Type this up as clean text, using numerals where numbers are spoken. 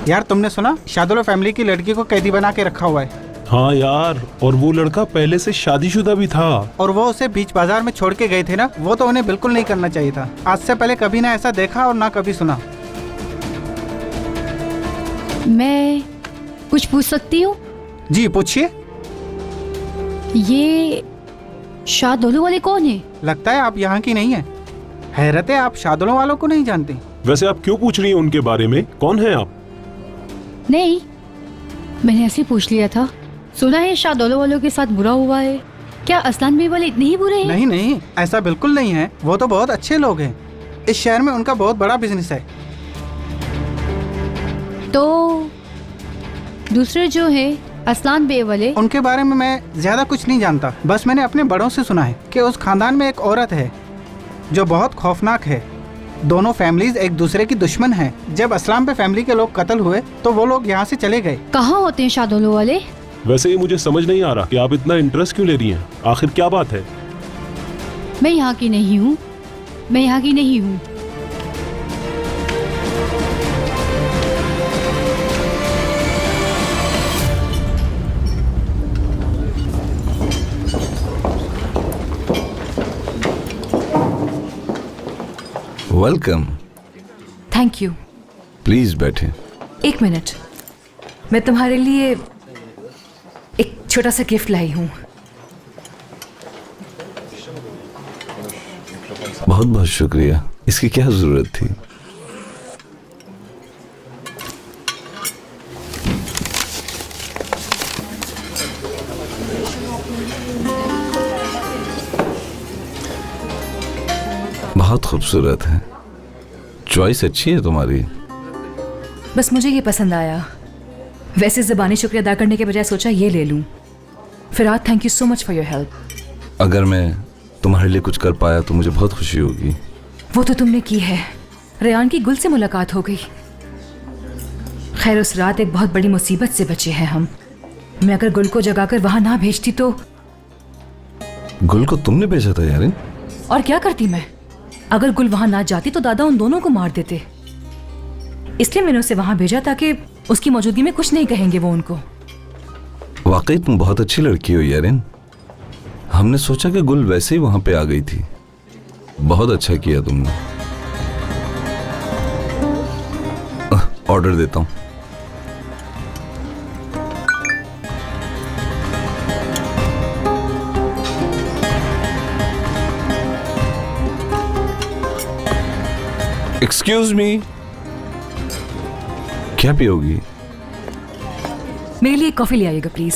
यार तुमने सुना, शादुल्ला फैमिली की लड़की को कैदी बना के रखा हुआ है। हाँ यार, और वो लड़का पहले से शादीशुदा भी था। और वो उसे बीच बाजार में छोड़ के गए थे ना, वो तो उन्हें बिल्कुल नहीं करना चाहिए था। आज से पहले कभी ना ऐसा देखा और ना कभी सुना। मैं कुछ पूछ सकती हूँ? जी पूछिए। ये शादुल्ला वाले कौन है? लगता है आप यहाँ की नहीं है। हैरत है, आप शादुल्ला वालों को नहीं जानते। वैसे आप क्यों पूछ रही हैं उनके बारे में? कौन है आप? नहीं, मैंने ऐसे पूछ लिया था। सुना है शादुल्ला वालों के साथ बुरा हुआ है। क्या असलान बे वाले इतने ही बुरे हैं? नहीं नहीं, ऐसा बिल्कुल नहीं है। वो तो बहुत अच्छे लोग हैं। इस शहर में उनका बहुत बड़ा बिजनेस है। तो दूसरे जो है असलान बे वाले, उनके बारे में मैं ज्यादा कुछ नहीं जानता। बस मैंने अपने बड़ों से सुना है कि उस खानदान में एक औरत है जो बहुत खौफनाक है। दोनों फैमिलीज एक दूसरे की दुश्मन हैं। जब असलाम पे फैमिली के लोग कत्ल हुए तो वो लोग यहाँ से चले गए। कहाँ होते हैं शादुल्ला वाले? वैसे ये मुझे समझ नहीं आ रहा कि आप इतना इंटरेस्ट क्यों ले रही हैं। आखिर क्या बात है? मैं यहाँ की नहीं हूँ, मैं यहाँ की नहीं हूँ। वेलकम। Thank you. प्लीज बैठे। एक मिनट, मैं तुम्हारे लिए एक छोटा सा गिफ्ट लाई हूँ। बहुत बहुत शुक्रिया। इसकी क्या जरूरत थी? बहुत खूबसूरत है। चॉइस अच्छी है तुम्हारी। बस मुझे ये पसंद आया। वैसे ज़बानी शुक्रिया अदा करने के बजाय सोचा ये ले लूँ। Firad, thank you so much for your help. अगर मैं तुम्हारे लिए कुछ कर पाया तो मुझे बहुत खुशी होगी। वो तो तुमने की है। रेयान की गुल से मुलाकात हो गई। खैर, उस रात एक बहुत बड़ी मुसीबत से बचे हैं हम। मैं अगर गुल को जगाकर वहां ना भेजती तो। गुल को तुमने भेजा था यारिन? और क्या करती मैं? अगर गुल वहां ना जाती तो दादा उन दोनों को मार देते। इसलिए मैंने उसे वहां भेजा ताकि उसकी मौजूदगी में कुछ नहीं कहेंगे वो उनको। वाकई तुम बहुत अच्छी लड़की हो यारिन। हमने सोचा कि गुल वैसे ही वहां पे आ गई थी। बहुत अच्छा किया तुमने। ऑर्डर देता हूं। एक्सक्यूज मी, क्या पियोगी? मेरे लिए कॉफी ले आइएगा प्लीज।